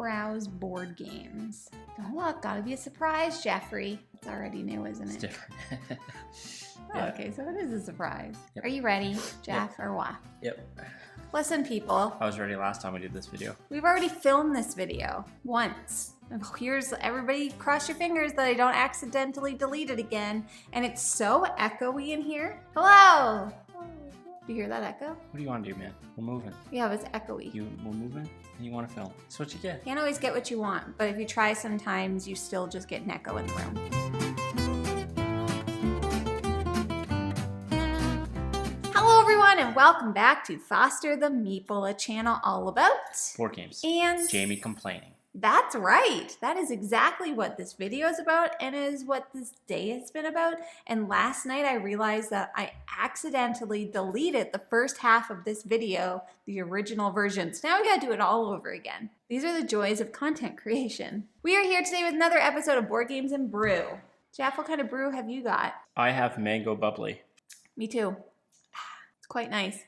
browse board games. Oh look, gotta be a surprise, Jeffrey. It's already new, isn't it? It's different. Oh, okay, so it is a surprise. Yep. Are you ready, Jeff, or what? Yep. Listen, people. I was ready last time we did this video. We've already filmed this video once. Here's everybody, cross your fingers that I don't accidentally delete it again. And it's so echoey in here. Hello! Do you hear that echo? What do you want to do, man? We're moving. Yeah, it's echoey. We're moving and you want to film. That's what you get. Can't always get what you want, but if you try sometimes, you still just get an echo in the room. Hello everyone and welcome back to Foster the Meeple, a channel all about Board games. And Jamie complaining. That's right. That is exactly what this video is about and is what this day has been about. And last night I realized that I accidentally deleted the first half of this video, the original version. So now we gotta do it all over again. These are the joys of content creation. We are here today with another episode of Board Games and Brew. Jeff, what kind of brew have you got? I have mango bubbly. Me too. It's quite nice.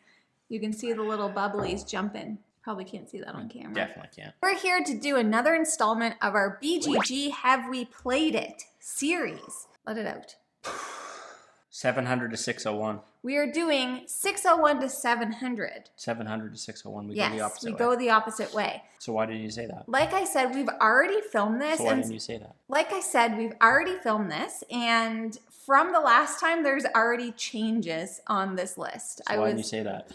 You can see the little bubblies jumping. Probably can't see that on camera. Definitely can't. We're here to do another installment of our BGG Have We Played It series. Let it out. 700 to 601. We are doing 601 to 700. 700 to 601. We go the Yes, opposite we way. go the opposite way. So why didn't you say that? Like I said, we've already filmed this. So why and didn't you say that? Like I said, we've already filmed this. And from the last time, there's already changes on this list. So why didn't you say that?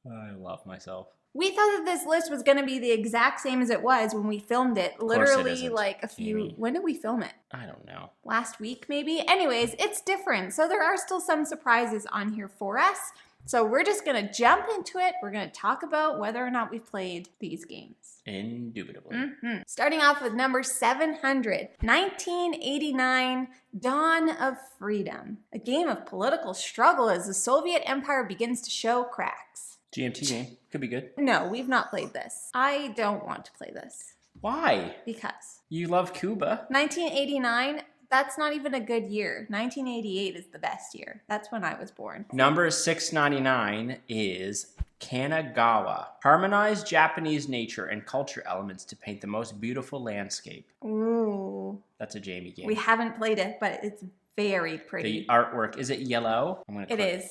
I love myself. We thought that this list was going to be the exact same as it was when we filmed it. Literally like a few... Jamie. When did we film it? I don't know. Last week maybe? Anyways, it's different. So there are still some surprises on here for us. So we're just going to jump into it. We're going to talk about whether or not we've played these games. Indubitably. Starting off with number 700, 1989, Dawn of Freedom. A game of political struggle as the Soviet Empire begins to show cracks. GMT game. Could be good. No, we've not played this. I don't want to play this. Why? Because. You love Cuba. 1989, that's not even a good year. 1988 is the best year. That's when I was born. Number 699 is Kanagawa. Harmonize Japanese nature and culture elements to paint the most beautiful landscape. Ooh. That's a Jamie game. We haven't played it, but it's very pretty. The artwork, is it yellow? It is.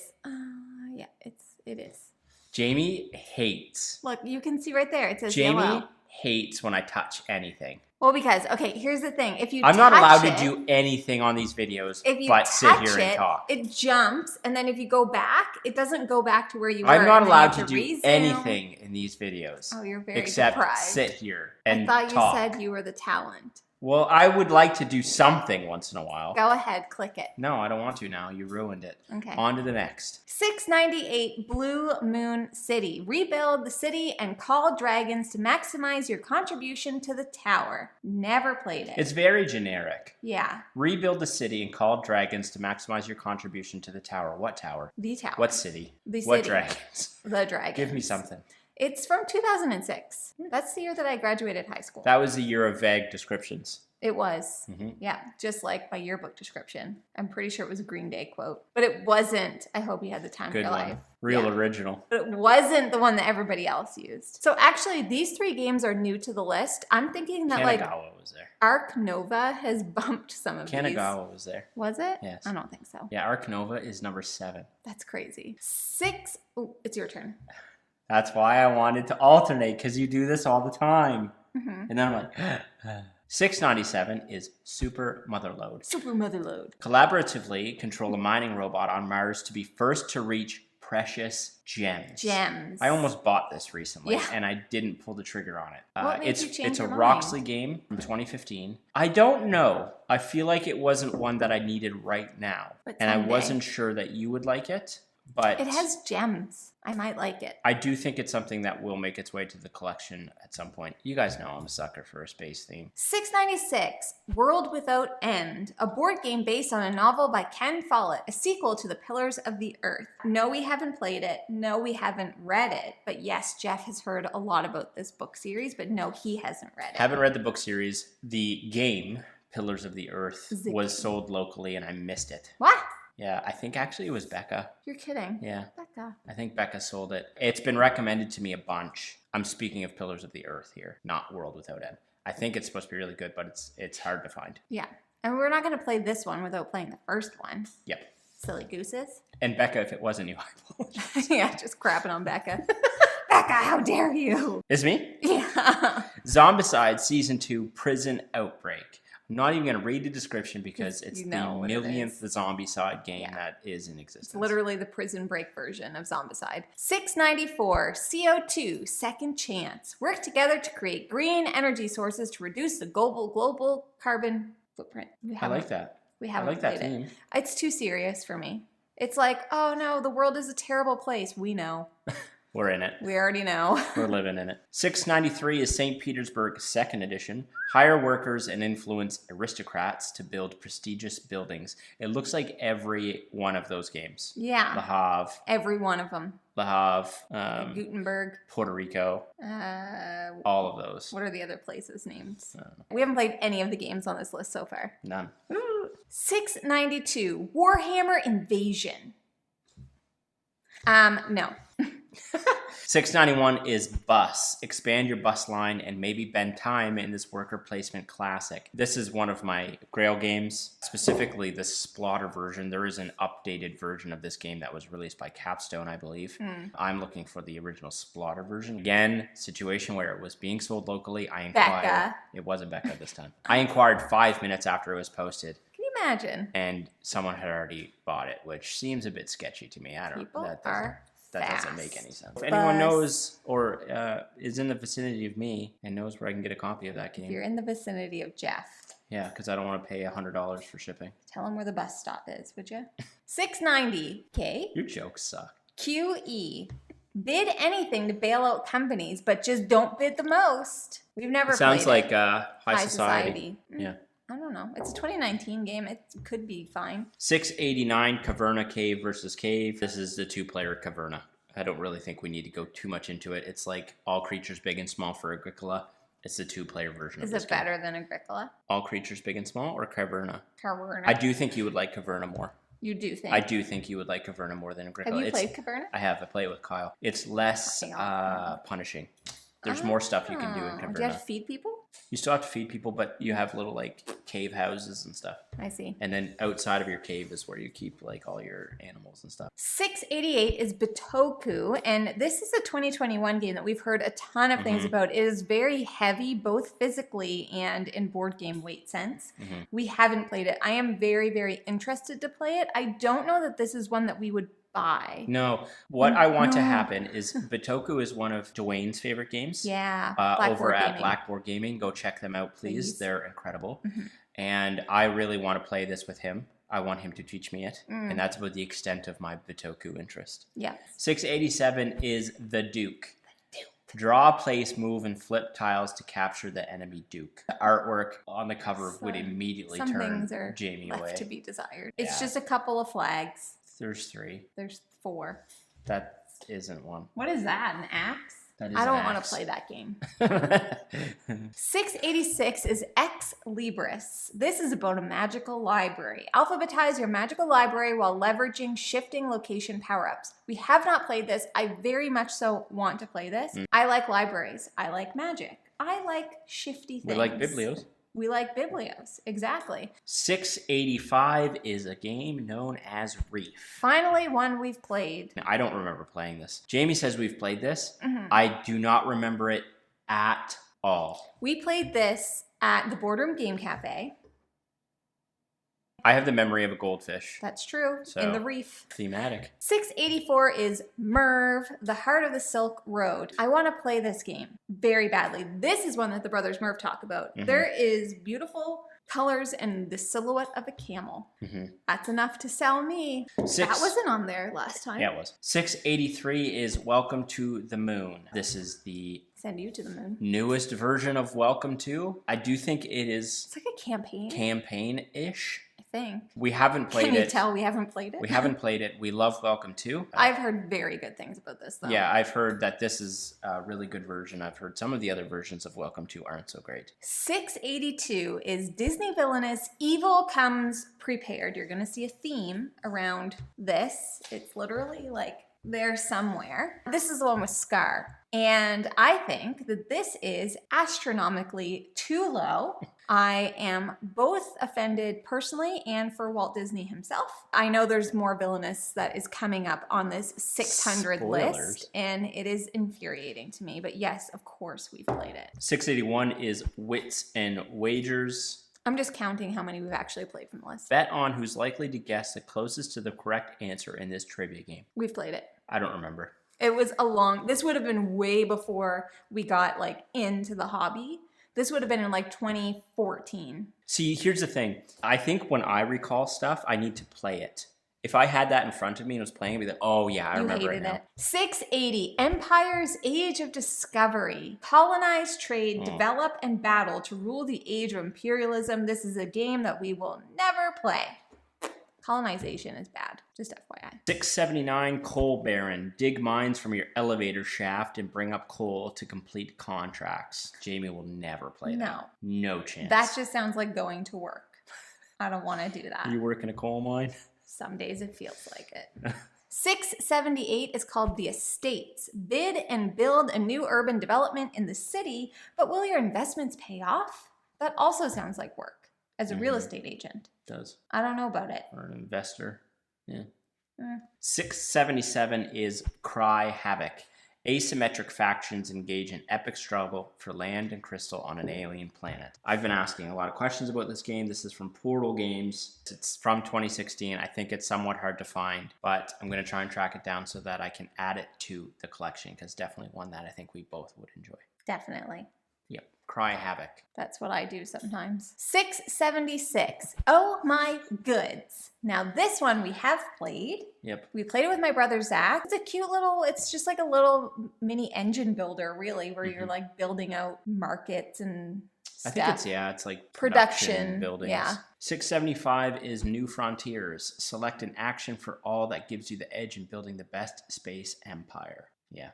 Yeah, it is. Jamie hates. Look, you can see right there. It says Jamie yellow. hates when I touch anything. Well, because, okay, here's the thing. If you I'm not allowed touch to do anything on these videos if you but sit touch here and talk. It jumps, and then if you go back, it doesn't go back to where you were. I'm not and then you allowed have to do resume. anything in these videos. Oh, you're very except deprived. sit here and I thought talk. you said you were the talent. Well, I would like to do something once in a while. Go ahead, click it. No, I don't want to now. You ruined it. Okay. On to the next. 698 Blue Moon City. Rebuild the city and call dragons to maximize your contribution to the tower. Never played it. It's very generic. Yeah. Rebuild the city and call dragons to maximize your contribution to the tower. What tower? The tower. What city? The What city. dragons? The dragons. Give me something. It's from 2006. That's the year that I graduated high school. That was the year of vague descriptions. It was. Yeah, just like my yearbook description. I'm pretty sure it was a Green Day quote. But it wasn't, I hope you had the time of Good your one. life. Real Yeah. original. But it wasn't the one that everybody else used. So actually, these three games are new to the list. I'm thinking that Kanagawa was there. Arc Nova has bumped some of these. Kanagawa was there. Was it? Yes. I don't think so. Yeah, Arc Nova is number 7. That's crazy. Ooh, it's your turn. That's why I wanted to alternate, because you do this all the time. And then I'm like, 697 is Super Motherload. Super Motherload. Collaboratively control a mining robot on Mars to be first to reach precious gems. Gems. I almost bought this recently, Yeah. and I didn't pull the trigger on it. What made you change it's a your mind? Roxley game from 2015. I don't know. I feel like it wasn't one that I needed right now. But and I someday. wasn't sure that you would like it. But It has gems. I might like it. I do think it's something that will make its way to the collection at some point. You guys know I'm a sucker for a space theme. 696, World Without End, a board game based on a novel by Ken Follett, a sequel to The Pillars of the Earth. No, we haven't played it. No, we haven't read it. But yes, Jeff has heard a lot about this book series, but no, he hasn't read it. Haven't read the book series. The game, Pillars of the Earth, was sold locally and I missed it. What? Yeah, I think actually it was Becca. You're kidding. Yeah. Becca. I think Becca sold it. It's been recommended to me a bunch. I'm speaking of Pillars of the Earth here, not World Without End. I think it's supposed to be really good, but it's hard to find. Yeah. And we're not going to play this one without playing the first one. Yep. Silly gooses. And Becca, if it wasn't you, I apologize. Yeah, just crapping on Becca. Becca, how dare you? It's me? Yeah. Zombicide Season 2 Prison Outbreak. I'm not even going to read the description because it's the millionth Zombicide game that is in existence. It's literally the prison break version of Zombicide. 694, CO2, Second Chance. Work together to create green energy sources to reduce the global carbon footprint. I like that. We haven't I like that played theme. it. It's too serious for me. It's like, oh no, the world is a terrible place. We know. We're in it. We already know. We're living in it. 693 is St. Petersburg 2nd edition. Hire workers and influence aristocrats to build prestigious buildings. It looks like every one of those games. Yeah. Le Havre. Every one of them. Le Havre. Gutenberg. Puerto Rico. All of those. What are the other places' names? We haven't played any of the games on this list so far. None. 692, Warhammer Invasion. No. 691 is Bus. Expand your bus line and maybe bend time in this worker placement classic. This is one of my Grail games, specifically the Splotter version. There is an updated version of this game that was released by Capstone, I believe. I'm looking for the original Splotter version. Again, situation where it was being sold locally. I inquired. Becca. It wasn't Becca this time. I inquired 5 minutes after it was posted. Can you imagine? And someone had already bought it, which seems a bit sketchy to me. I don't know. That doesn't make any sense. If anyone knows or is in the vicinity of me and knows where I can get a copy of that game. If you're in the vicinity of Jeff. Yeah, because I don't want to pay $100 for shipping. Tell him where the bus stop is, would you? 690, okay. Your jokes suck. QE. Bid anything to bail out companies, but just don't bid the most. We've never played Sounds like it. High Society. Yeah. I don't know. It's a 2019 game. It could be fine. 689, Caverna Cave versus Cave. This is the two-player Caverna. I don't really think we need to go too much into it. It's like All Creatures Big and Small for Agricola. It's the two-player version of this Is it better than Agricola? All Creatures Big and Small or Caverna? Caverna. I do think you would like Caverna more. You do think? I do think you would like Caverna more than Agricola. Have you played Caverna? I have. I play it with Kyle. It's less punishing. There's more stuff you can do in Caverna. Do you have to feed people? You still have to feed people, but you have little like cave houses and stuff. I see. And then outside of your cave is where you keep like all your animals and stuff. 688 is Bitoku, and this is a 2021 game that we've heard a ton of things about. It is very heavy, both physically and in board game weight sense. We haven't played it. I am very, very interested to play it. I don't know that this is one that we would buy. No. What I want to happen is Bitoku is one of Dwayne's favorite games. Yeah. Over at Blackboard Gaming. Go check them out, please. They're incredible. And I really want to play this with him. I want him to teach me it. And that's about the extent of my Bitoku interest. Yeah. 687 is The Duke. Draw, place, move, and flip tiles to capture the enemy Duke. The artwork on the cover would immediately turn Jamie away. Left to be desired. It's just a couple of flags. There's 3. There's 4. That isn't one. What is that? An axe? That is I don't want to play that game. 686 is Ex Libris. This is about a magical library. Alphabetize your magical library while leveraging shifting location power-ups. We have not played this. I very much so want to play this. I like libraries. I like magic. I like shifty things. We like Biblios. We like Biblios, exactly. 685 is a game known as Reef. Finally, one we've played. I don't remember playing this. Jamie says we've played this. I do not remember it at all. We played this at the Boardroom Game Cafe. I have the memory of a goldfish. That's true. So, in the reef. Thematic. 684 is Merv, the Heart of the Silk Road. I want to play this game very badly. This is one that the brothers Merv talk about. There is beautiful colors and the silhouette of a camel. That's enough to sell me. That wasn't on there last time. Yeah, it was. 683 is Welcome to the Moon. This is the Send you to the moon. Newest version of Welcome to. I do think it is. It's like a campaign. Campaign-ish. I think. We haven't played it. Can you tell we haven't played it? We haven't played it. We love Welcome to. I've heard very good things about this, though. Yeah, I've heard that this is a really good version. I've heard some of the other versions of Welcome to aren't so great. 682 is Disney Villainous Evil Comes Prepared. You're going to see a theme around this. It's literally like there somewhere. This is the one with Scar. And I think that this is astronomically too low. I am both offended personally and for Walt Disney himself. I know there's more villainous that is coming up on this 600 list, and it is infuriating to me. But yes, of course, we've played it. 681 is Wits and Wagers. I'm just counting how many we've actually played from the list. Bet on who's likely to guess the closest to the correct answer in this trivia game. We've played it. I don't remember. It was this would have been way before we got like into the hobby. This would have been in like 2014. See, here's the thing. I think when I recall stuff, I need to play it. If I had that in front of me and was playing, I'd be like, oh yeah, I remember it now. 680, Empire's Age of Discovery. Colonize, trade, develop, and battle to rule the age of imperialism. This is a game that we will never play. Colonization is bad, just FYI. 679, Coal Baron. Dig mines from your elevator shaft and bring up coal to complete contracts. Jamie will never play that. No chance. That just sounds like going to work. I don't want to do that. You work in a coal mine? Some days it feels like it. 678 is called The Estates. Bid and build a new urban development in the city, but will your investments pay off? That also sounds like work as a real estate agent. Does. I don't know about it. Or an investor. Yeah. 677 is Cry Havoc. Asymmetric factions engage in epic struggle for land and crystal on an alien planet. I've been asking a lot of questions about this game. This is from Portal Games. It's from 2016. I think it's somewhat hard to find, but I'm going to try and track it down so that I can add it to the collection, because definitely one that I think we both would enjoy. Definitely. Yep. Cry Havoc. That's what I do sometimes. 676. Oh my goods. Now this one we have played. Yep. We played it with my brother Zach. It's a cute little, it's just like a little mini engine builder really, where you're like building out markets and stuff. I think it's like production buildings. Yeah. 675 is New Frontiers. Select an action for all that gives you the edge in building the best space empire. Yeah.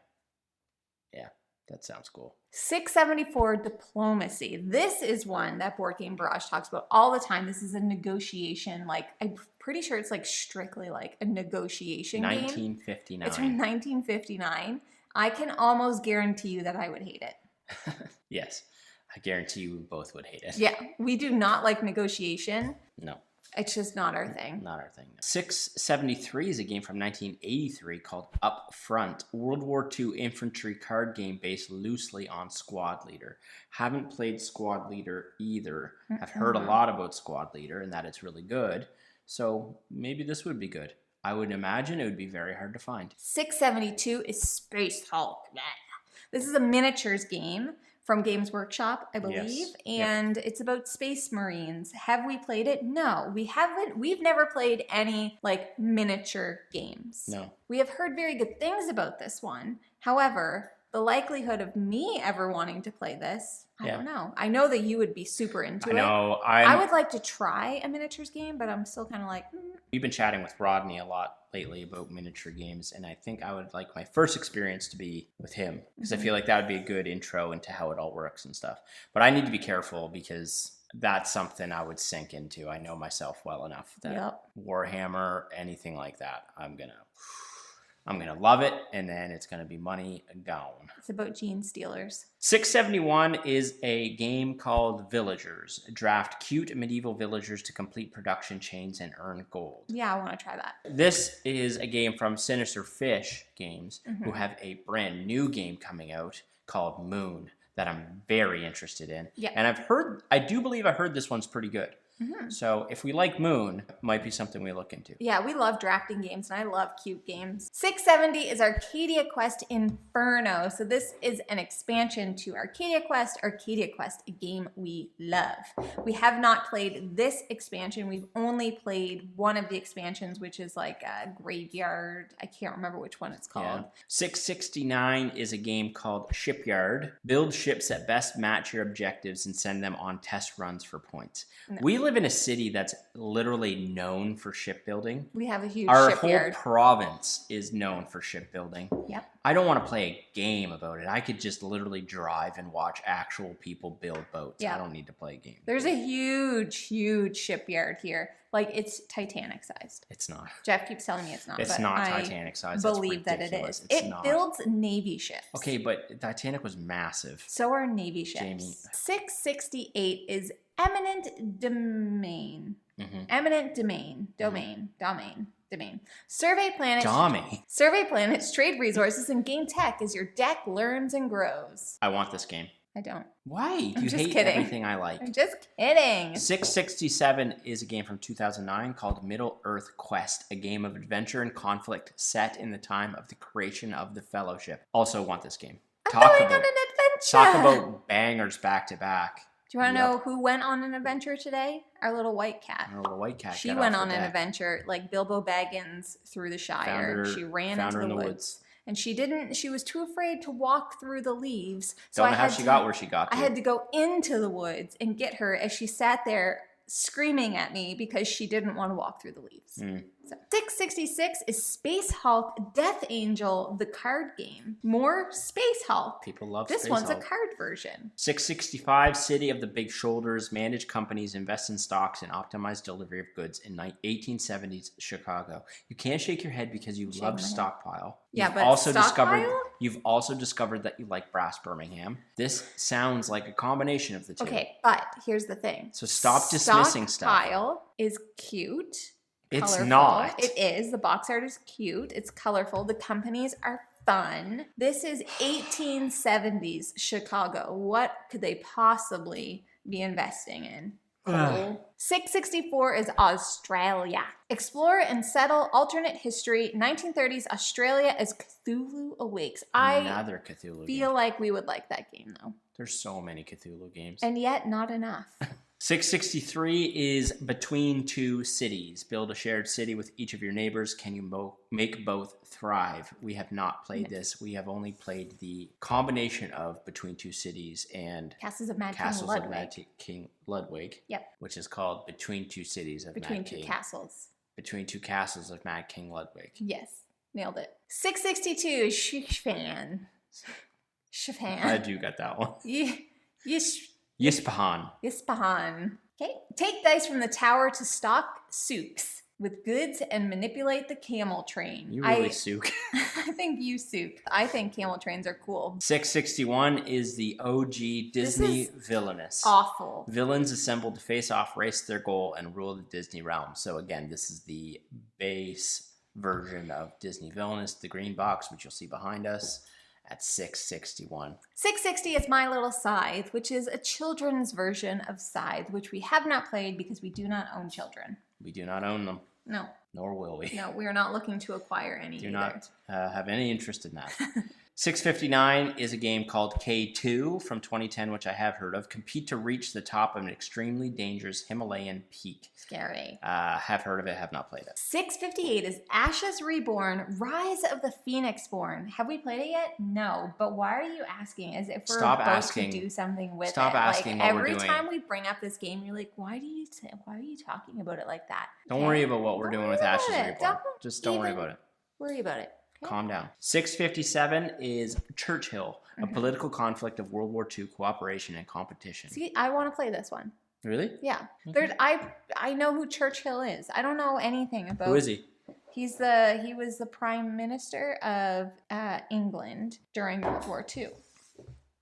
Yeah. That sounds cool. 674, Diplomacy. This is one that Board Game Barrage talks about all the time. This is a negotiation, like, I'm pretty sure it's like strictly like a negotiation game. 1959. It's from 1959. I can almost guarantee you that I would hate it. Yes. I guarantee you we both would hate it. Yeah. We do not like negotiation. No. It's just not our thing. Not our thing. 673 is a game from 1983 called Up Front, World War II infantry card game based loosely on Squad Leader. Haven't played Squad Leader either. I've heard a lot about Squad Leader and that it's really good. So maybe this would be good. I would imagine it would be very hard to find. 672 is Space Hulk. This is a miniatures game from Games Workshop, I believe, and it's about space marines. Have we played it? No, we haven't. We've never played any like miniature games. No. We have heard very good things about this one. However, the likelihood of me ever wanting to play this, I don't know. I know that you would be super into it. I would like to try a miniatures game, but I'm still kind of like... We've been chatting with Rodney a lot lately about miniature games, and I think I would like my first experience to be with him, because I feel like that would be a good intro into how it all works and stuff. But I need to be careful, because that's something I would sink into. I know myself well enough that Warhammer, anything like that, I'm gonna love it, and then it's gonna be money gone. It's about gene stealers. 671 is a game called Villagers. Draft cute medieval villagers to complete production chains and earn gold. Yeah, I want to try that. This is a game from Sinister Fish Games, who have a brand new game coming out called Moon that I'm very interested in. Yeah. And I do believe I heard this one's pretty good. So if we like Moon, it might be something we look into. Yeah, we love drafting games, and I love cute games. 670 is Arcadia Quest Inferno. So this is an expansion to Arcadia Quest, a game we love. We have not played this expansion. We've only played one of the expansions, which is like a graveyard. I can't remember which one it's called. Yeah. 669 is a game called Shipyard. Build ships that best match your objectives and send them on test runs for points. No. We live live in a city that's literally known for shipbuilding. We have a huge Our shipyard. whole province is known for shipbuilding. Yep. I don't want to play a game about it. I could just literally drive and watch actual people build boats. Yeah. I don't need to play a game. There's a huge shipyard here. Like, it's Titanic sized. It's not. Jeff keeps telling me it's not. It's but not I Titanic sized. believe that it is. It builds Navy ships. Okay, but Titanic was massive. So are Navy ships. Jamie. 668 is eminent domain. Eminent domain. Survey planets, trade resources, and gain tech as your deck learns and grows. I want this game. I don't. Why? I'm You just hate kidding. everything I like. I'm just kidding. 667 is a game from 2009 called Middle Earth Quest, a game of adventure and conflict set in the time of the creation of the Fellowship. Also want this game. I'm going on an adventure. Talk about bangers back to back. Do you want to know who went on an adventure today? Our little white cat. Our little white cat. She went on an adventure like Bilbo Baggins through the Shire. She ran into the woods. And she was too afraid to walk through the leaves. So Don't know how she got where she got to. I had to go into the woods and get her as she sat there screaming at me because she didn't want to walk through the leaves. So 666 is Space Hulk Death Angel, the card game. More Space Hulk. People love this Space one's Hulk. a card version. 665 City of the Big Shoulders. Manage companies, invest in stocks, and optimize delivery of goods in 1870s Chicago. You can't shake your head because you love stockpile. Yeah, but stockpile? You've also discovered that you like Brass Birmingham. This sounds like a combination of the two. Okay, but here's the thing. So stop dismissing stuff. Stockpile is cute. It's colorful. not. It is. The box art is cute. It's colorful. The companies are fun. This is 1870s Chicago. What could they possibly be investing in? Cool. 664 is Australia. Explore and settle alternate history. 1930s Australia as Cthulhu awakes. Another Cthulhu feel like we would like that game though. There's so many Cthulhu games. And yet not enough. 663 is Between Two Cities. Build a shared city with each of your neighbors. Can you make both thrive? We have not played this. We have only played the combination of Between Two Cities and Castles of Mad King Ludwig. Yep. Which is called Between Two Cities of Mad King. Between Two Castles. Between Two Castles of Mad King Ludwig. Yes. Nailed it. 662 Shifan. I do got that one. Yispahan. Okay. Take dice from the tower to stock souks with goods and manipulate the camel train. You really souk. I think you souk. I think camel trains are cool. 661 is the OG Disney Villainous. Awful. Villains assembled to face off, race their goal, and rule the Disney realm. So again, this is the base version of Disney Villainous, the green box, which you'll see behind us. At 661. 660 is My Little Scythe, which is a children's version of Scythe, which we have not played because we do not own children. We do not own them. No. Nor will we. No, we are not looking to acquire any Do either. not have any interest in that. 659 is a game called K2 from 2010, which I have heard of. Compete to reach the top of an extremely dangerous Himalayan peak. Scary. Have heard of it, have not played it. 658 is Ashes Reborn, Rise of the Phoenix Born. Have we played it yet? No. But why are you asking? As if we're about to do something with it. Stop asking like, what we're doing. Every time we bring up this game, you're like, why are you talking about it like that? Don't worry about what we're doing with Ashes Reborn. Just don't worry about it. Worry about it. Okay. Calm down. 657 is Churchill, a political conflict of World War II cooperation and competition. See, I want to play this one. Really? Yeah. Okay. I know who Churchill is. I don't know anything about. Who is he? He was the Prime Minister of England during World War II.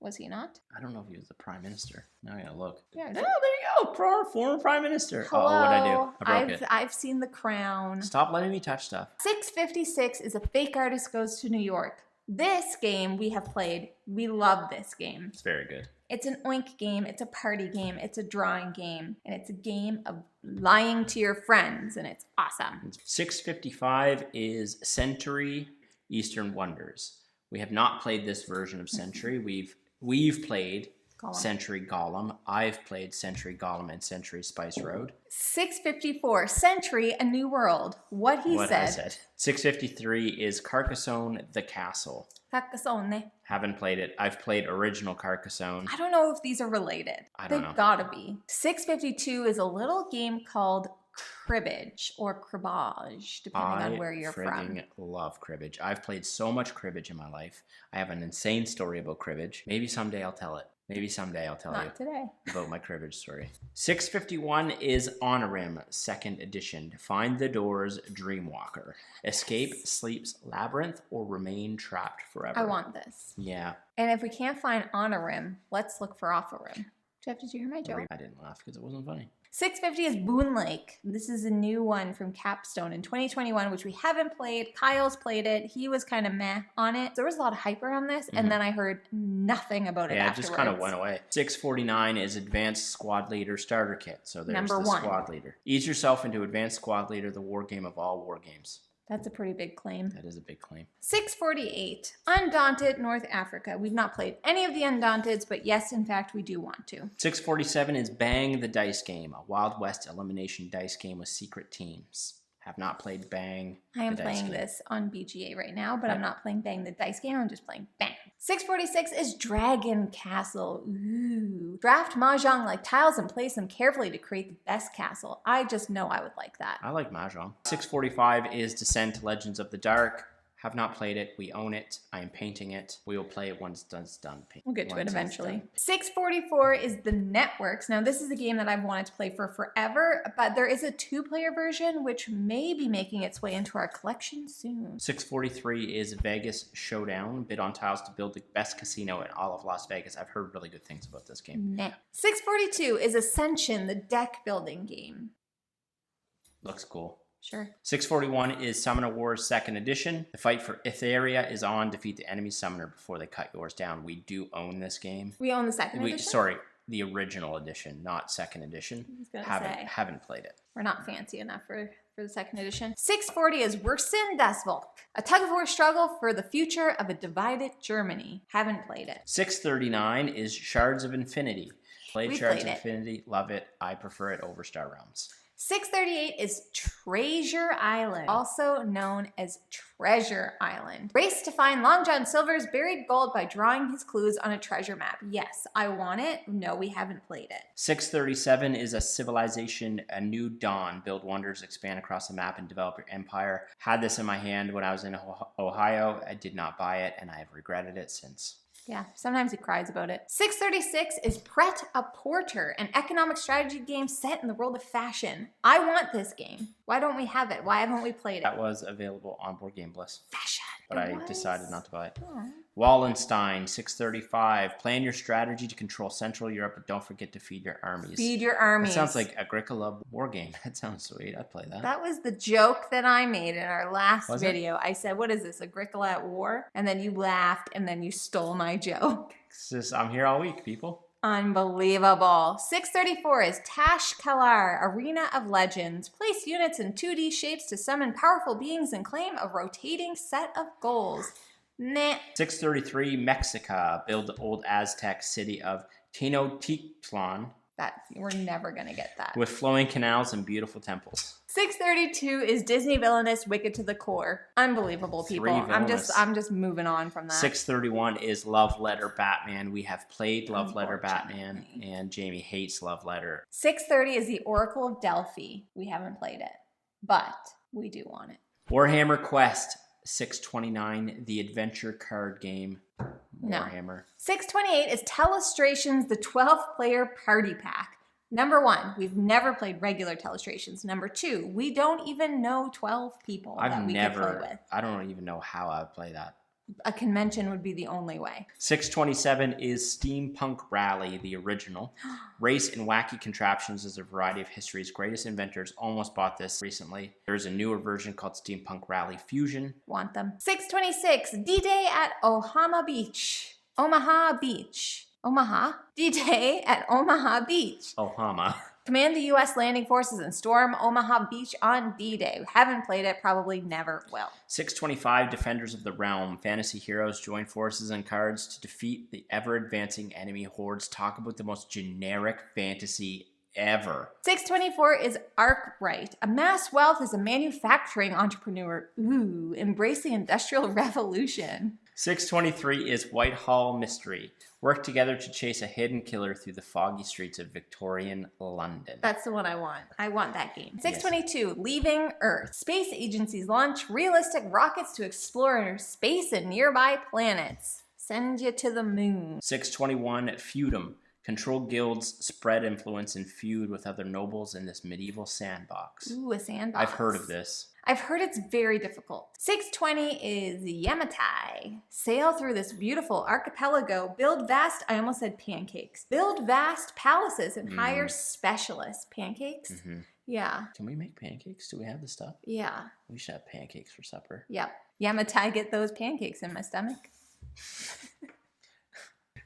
Was he not? I don't know if he was the Prime Minister. Now I gotta look. Yeah. Oh, there you go. Former Prime Minister. Hello. Oh, what'd I do? I broke it. I've seen The Crown. Stop letting me touch stuff. 656 is A Fake Artist Goes to New York. This game we have played. We love this game. It's very good. It's an oink game. It's a party game. It's a drawing game. And it's a game of lying to your friends. And it's awesome. 655 is Century Eastern Wonders. We have not played this version of Century. We've played Century Golem. I've played Century Golem and Century Spice Road. 654, Century, A New World. What I said. 653 is Carcassonne, the Castle. Carcassonne. Haven't played it. I've played original Carcassonne. I don't know if these are related. I don't know. They've gotta be. 652 is a little game called cribbage or cribbage, depending on where you're from. I love cribbage. I've played so much cribbage in my life. I have an insane story about cribbage. Maybe someday I'll tell it. Maybe someday I'll tell Not today. about my cribbage story. 651 is Honorim, 2nd edition. Find the doors, Dreamwalker. Escape, Sleep's Labyrinth, or remain trapped forever. I want this. Yeah. And if we can't find Honorim, let's look for Offarim. Jeff, did you hear my joke? I didn't laugh because it wasn't funny. 650 is Boon Lake. This is a new one from Capstone in 2021, which we haven't played. Kyle's played it. He was kind of meh on it. There was a lot of hype around this, and then I heard nothing about it afterwards. Yeah, it just kind of went away. 649 is Advanced Squad Leader Starter Kit. So there's Number the 1. Squad Leader. Ease yourself into Advanced Squad Leader, the war game of all war games. That's a pretty big claim. That is a big claim. 648, Undaunted North Africa. We've not played any of the Undaunteds, but yes, in fact, we do want to. 647 is Bang the Dice Game, a Wild West elimination dice game with secret teams. Have not played Bang. I am playing this on BGA right now, but I'm not playing Bang the Dice Game. I'm just playing Bang. 646 is Dragon Castle. Ooh. Draft Mahjong like tiles and place them carefully to create the best castle. I just know I would like that. I like Mahjong. 645 is Descent Legends of the Dark. Have not played it. We own it. I am painting it. We will play it once it's done. We'll get to it eventually. 644 is The Networks. Now, this is a game that I've wanted to play for forever, but there is a 2-player version which may be making its way into our collection soon. 643 is Vegas Showdown. Bid on tiles to build the best casino in all of Las Vegas. I've heard really good things about this game. Nah. 642 is Ascension, the deck building game. Looks cool. Sure. 641 is Summoner Wars 2nd Edition. The fight for Etheria is on. Defeat the enemy summoner before they cut yours down. We do own this game. We own the 2nd edition? Sorry, the original edition, not 2nd edition. Haven't played it. We're not fancy enough for the 2nd edition. 640 is Wersen das Volk, a tug-of-war struggle for the future of a divided Germany. Haven't played it. 639 is Shards of Infinity. Played Shards of Infinity. Love it. I prefer it over Star Realms. 638 is Treasure Island, also known as Treasure Island. Race to find Long John Silver's buried gold by drawing his clues on a treasure map. Yes, I want it. No, we haven't played it. 637 is A Civilization, A New Dawn. Build wonders, expand across the map, and develop your empire. Had this in my hand when I was in Ohio. I did not buy it, and I have regretted it since. Yeah, sometimes he cries about it. 636 is Pret-a-Porter, an economic strategy game set in the world of fashion. I want this game. Why don't we have it? Why haven't we played it? That was available on Board Game Bliss. Fashion. But I decided not to buy it. Oh. Wallenstein, 635. Plan your strategy to control Central Europe, but don't forget to feed your armies. Feed your armies. It sounds like Agricola war game. That sounds sweet. I'd play that. That was the joke that I made in our last video. I said, what is this, Agricola at war? And then you laughed, and then you stole my joke. It's just, I'm here all week, people. Unbelievable. 634 is Tash Kalar, Arena of Legends. Place units in 2D shapes to summon powerful beings and claim a rotating set of goals. Meh. 633 Mexica. Build the old Aztec city of Tenochtitlan. We're never gonna get that. With flowing canals and beautiful temples. 632 is Disney Villainous Wicked to the Core. Unbelievable, people. I'm just moving on from that. 631 is Love Letter Batman. We have played Love Letter Batman, and Jamie hates Love Letter. 630 is the Oracle of Delphi. We haven't played it, but we do want it. Warhammer Quest. 629, the adventure card game. Warhammer. No. 628 is Telestrations, the 12-player party pack. Number 1, we've never played regular Telestrations. Number 2, we don't even know 12 people that we could play with. I don't even know how I would play that. A convention would be the only way. 627 is Steampunk Rally, the original. Race and wacky contraptions as a variety of history's greatest inventors. Almost bought this recently. There's a newer version called Steampunk Rally Fusion. Want them. 626, D-Day at Omaha Beach. Omaha Beach. Omaha? D-Day at Omaha Beach. Ohama. Command the U.S. landing forces and storm Omaha Beach on D-Day. Haven't played it, probably never will. 625, Defenders of the Realm. Fantasy heroes join forces and cards to defeat the ever-advancing enemy hordes. Talk about the most generic fantasy ever. 624 is Arkwright. Amass wealth as a manufacturing entrepreneur. Ooh, embrace the Industrial Revolution. 623 is Whitehall Mystery. Work together to chase a hidden killer through the foggy streets of Victorian London. That's the one I want. I want that game. 622, Leaving Earth. Space agencies launch realistic rockets to explore space and nearby planets. Send you to the moon. 621, Feudum. Control guilds, spread influence, and feud with other nobles in this medieval sandbox. Ooh, a sandbox. I've heard of this. I've heard it's very difficult. 620 is Yamatai. Sail through this beautiful archipelago, build vast, I almost said pancakes. Build vast palaces and hire specialists. Pancakes? Yeah. Can we make pancakes? Do we have the stuff? Yeah. We should have pancakes for supper. Yep. Yamatai, get those pancakes in my stomach.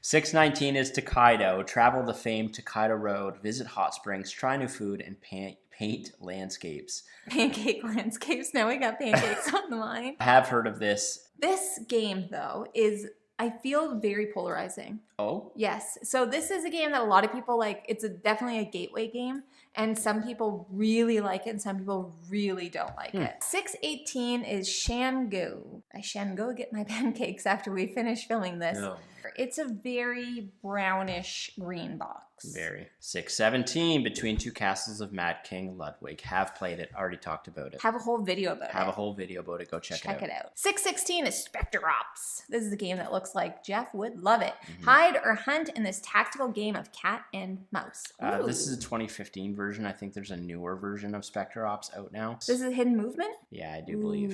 619 is Tokaido. Travel the famed Tokaido Road, visit hot springs, try new food, and paint landscapes. Pancake landscapes. Now we got pancakes on the line. I have heard of this. This game, though, is, I feel, very polarizing. Oh? Yes. So this is a game that a lot of people like. It's definitely a gateway game. And some people really like it and some people really don't like it. 618 is Shango. I Shango get my pancakes after we finish filming this. No. It's a very brownish green box. Very. 617, Between Two Castles of Mad King Ludwig. Have played it. Already talked about it. Have a whole video about it. Have a whole video about it. Go check it out. 616 is Spectre Ops. This is a game that looks like Jeff would love it. Hide or hunt in this tactical game of cat and mouse. This is a 2015 version. I think there's a newer version of Spectre Ops out now. This is Hidden Movement? Yeah, I do believe.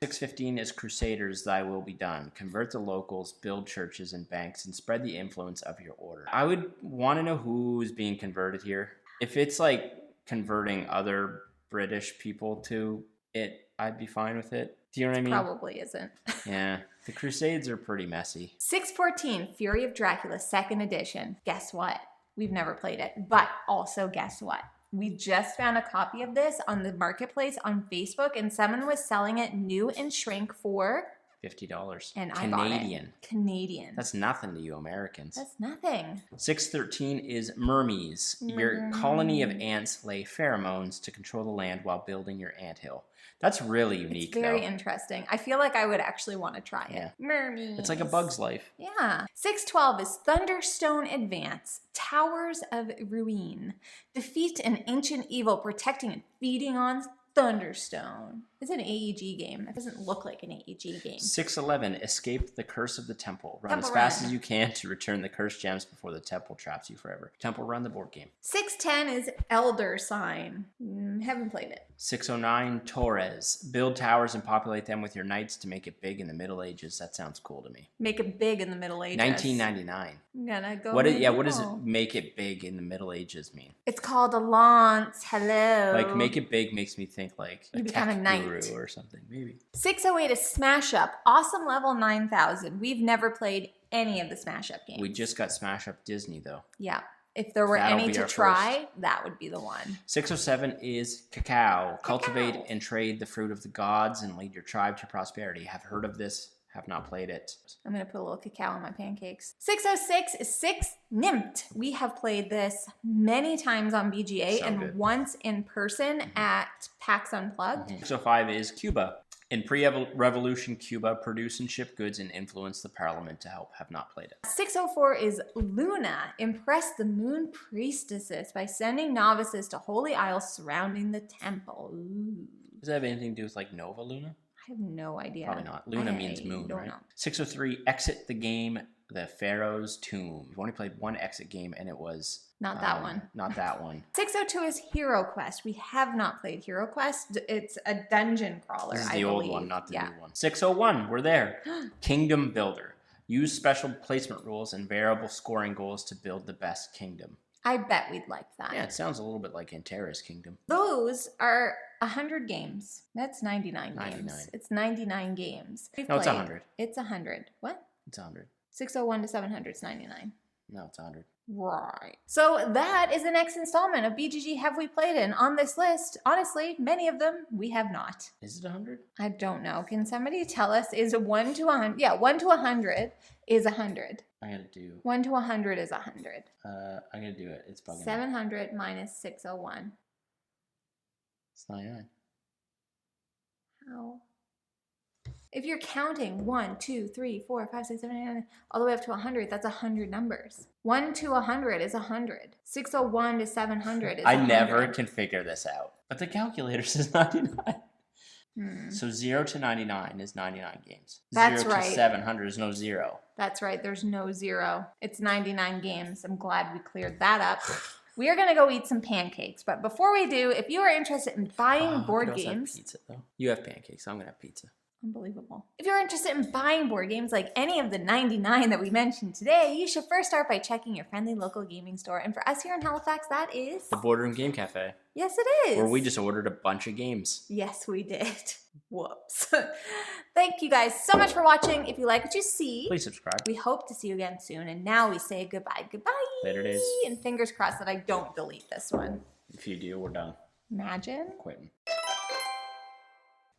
615 is Crusaders, Thy Will Be Done. Convert the locals, build churches and banks, and spread the influence of your order. I would want to know who's being converted here. If it's like converting other British people to it, I'd be fine with it. Do you know what I mean? Probably isn't. Yeah. The Crusades are pretty messy. 614, Fury of Dracula, 2nd edition. Guess what? We've never played it. But also, guess what? We just found a copy of this on the marketplace on Facebook, and someone was selling it new in shrink for $50. And I Canadian. bought it. Canadian. That's nothing to you Americans. That's nothing. 613 is Mermies. Your colony of ants lay pheromones to control the land while building your anthill. That's really unique, It's very interesting. I feel like I would actually want to try it. Mermies. It's like a Bug's Life. Yeah. 612 is Thunderstone Advance. Towers of Ruin. Defeat an ancient evil protecting and feeding on Thunderstone. It's an AEG game. It doesn't look like an AEG game. 611, Escape the Curse of the Temple. Run Temple as fast Run. as you can to return the cursed gems before the temple traps you forever. Temple Run, the board game. 610 is Elder Sign. Haven't played it. 609, Torres. Build towers and populate them with your knights to make it big in the Middle Ages. That sounds cool to me. Make it big in the Middle Ages. 1999. I'm gonna go. What does it make it big in the Middle Ages mean? It's called a lance. Hello. Like, make it big makes me think like You a become a tech knight. guru or something, maybe. 608 is Smash Up. Awesome level 9000. We've never played any of the Smash Up games. We just got Smash Up Disney, though. Yeah. If there were That'll any be to our try, that would be the one. 607 is Cacao. Cultivate and trade the fruit of the gods and lead your tribe to prosperity. Have heard of this, have not played it. I'm going to put a little cacao on my pancakes. 606 is 6 Nimmt. We have played this many times on BGA and good. once in person at PAX Unplugged. 605 is Cuba. In pre-revolution Cuba, produce and ship goods and influence the parliament to help. Have not played it. 604 is Luna. Impress the moon priestesses by sending novices to holy isles surrounding the temple. Ooh. Does that have anything to do with like Nova Luna? I have no idea. Probably not. Luna means moon, don't right? know. 603, exit the game, the Pharaoh's Tomb. You've only played one exit game and it was... Not that one. Not that one. 602 is Hero Quest. We have not played Hero Quest. It's a dungeon crawler, This is I the believe. old one, not the new one. 601, we're there. Kingdom Builder. Use special placement rules and variable scoring goals to build the best kingdom. I bet we'd like that. Yeah, it sounds a little bit like Antares Kingdom. Those are 100 games. That's 99 games. 99. It's 99 games. No, it's 100. It's 100. What? It's 100. 601 to 700 is 99. No, it's 100. Right. So that is the next installment of BGG Have We Played In. On this list, honestly, many of them we have not. Is it 100? I don't know. Can somebody tell us, is 1 to 100? Yeah, 1 to 100 is 100. I gotta do... 1 to 100 is 100. I gotta do it. It's bugging me. 700 minus 601. It's 99. How? If you're counting 1, 2, 3, 4, 5, 6, 7, 8, 9, all the way up to 100, that's 100 numbers. 1 to 100 is 100. 601 to 700 is 100. I never can figure this out. But the calculator says 99. So 0 to 99 is 99 games. That's 0 right. to 700 is no 0. That's right. There's no 0. It's 99 games. I'm glad we cleared that up. We are going to go eat some pancakes. But before we do, if you are interested in buying board games... Pizza, though. You have pancakes. I'm going to have pizza. Unbelievable. If you're interested in buying board games like any of the 99 that we mentioned today, you should first start by checking your friendly local gaming store. And for us here in Halifax, that is... The Boardroom Game Cafe. Yes, it is. Where we just ordered a bunch of games. Yes, we did. Whoops. Thank you guys so much for watching. If you like what you see, please subscribe. We hope to see you again soon. And now we say goodbye. Goodbye. Later days. And fingers crossed that I don't delete this one. If you do, we're done. Imagine. Quitting.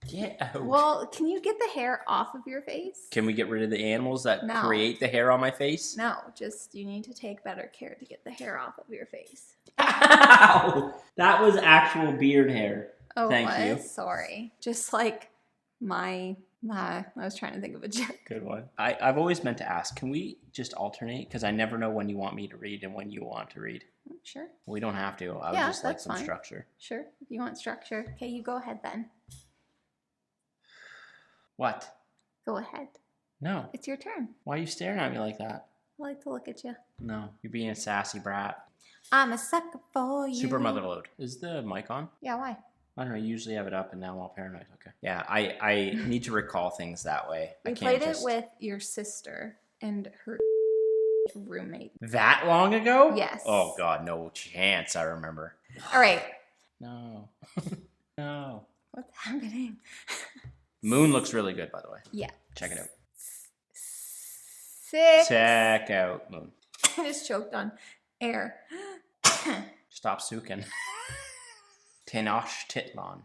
Get out. Well, can you get the hair off of your face? Can we get rid of the animals that create the hair on my face? No, just you need to take better care to get the hair off of your face. Ow! That was actual beard hair. Oh, Thank you. Sorry. Just like I was trying to think of a joke. Good one. I've always meant to ask, can we just alternate? Because I never know when you want me to read and when you want to read. Sure. We don't have to. I would just like some structure. Sure. If you want structure. Okay, you go ahead then. What? Go ahead. No. It's your turn. Why are you staring at me like that? I like to look at you. No. You're being a sassy brat. I'm a sucker for you. Super mother load. Is the mic on? Yeah, why? I don't know. I usually have it up and now I'm all paranoid. Okay. Yeah, I need to recall things that way. We played it with your sister and her roommate. That long ago? Yes. Oh, God. No chance I remember. All right. No. No. What's happening? Moon looks really good, by the way. Yeah. Check it out. 6. Check out Moon. I just choked on air. Stop suking. Tenoch Titlan.